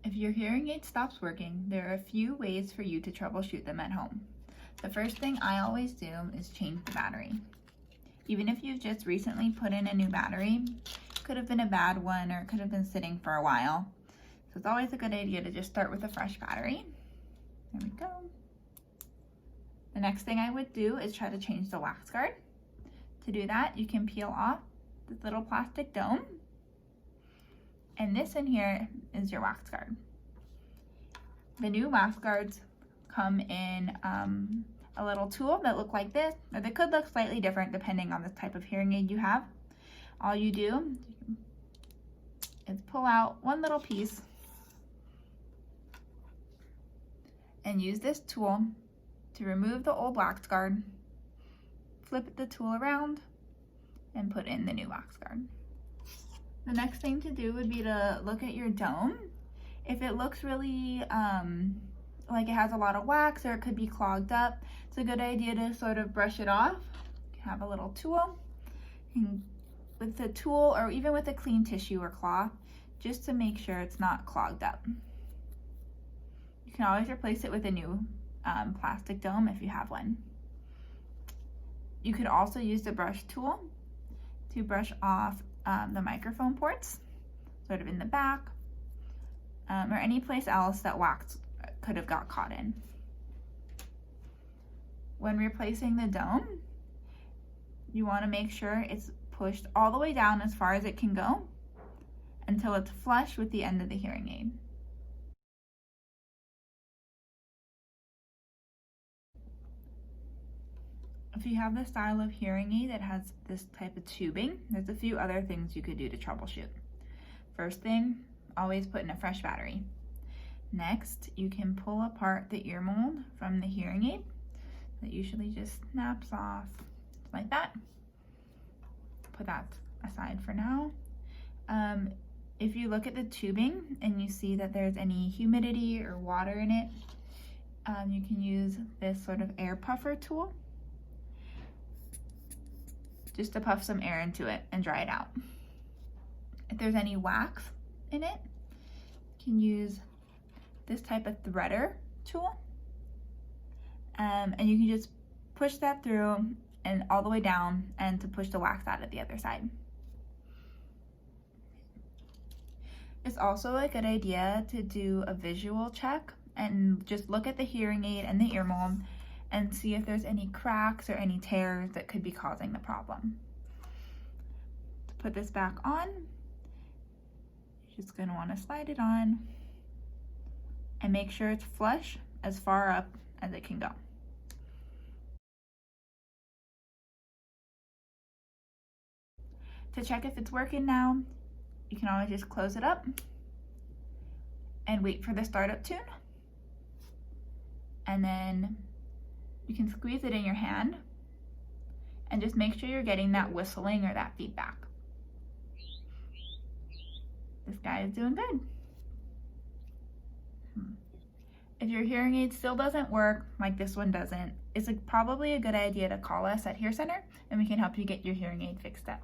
If your hearing aid stops working, there are a few ways for you to troubleshoot them at home. The first thing I always do is change the battery. Even if you've just recently put in a new battery, it could have been a bad one or it could have been sitting for a while. So it's always a good idea to just start with a fresh battery. There we go. The next thing I would do is try to change the wax guard. To do that, you can peel off this little plastic dome. And this in here is your wax guard. The new wax guards come in a little tool that look like this, or they could look slightly different depending on the type of hearing aid you have. All you do is pull out one little piece and use this tool to remove the old wax guard, flip the tool around, and put in the new wax guard. The next thing to do would be to look at your dome. If it looks really like it has a lot of wax or it could be clogged up, it's a good idea to sort of brush it off. You have a little tool, and with the tool or even with a clean tissue or cloth, just to make sure it's not clogged up. You can always replace it with a new plastic dome if you have one. You could also use the brush tool to brush off the microphone ports, sort of in the back, or any place else that wax could have got caught in. When replacing the dome, you want to make sure it's pushed all the way down as far as it can go until it's flush with the end of the hearing aid. If you have the style of hearing aid that has this type of tubing, there's a few other things you could do to troubleshoot. First thing, always put in a fresh battery. Next, you can pull apart the ear mold from the hearing aid. That usually just snaps off like that. Put that aside for now. If you look at the tubing and you see that there's any humidity or water in it, you can use this sort of air puffer tool just to puff some air into it and dry it out. If there's any wax in it, you can use this type of threader tool, and you can just push that through and all the way down and to push the wax out of the other side. It's also a good idea to do a visual check and just look at the hearing aid and the ear mold and see if there's any cracks or any tears that could be causing the problem. To put this back on, you're just going to want to slide it on and make sure it's flush as far up as it can go. To check if it's working now, you can always just close it up and wait for the startup tune. And then you can squeeze it in your hand and just make sure you're getting that whistling or that feedback. This guy is doing good. If your hearing aid still doesn't work, like this one doesn't, it's probably a good idea to call us at Hear Center and we can help you get your hearing aid fixed up.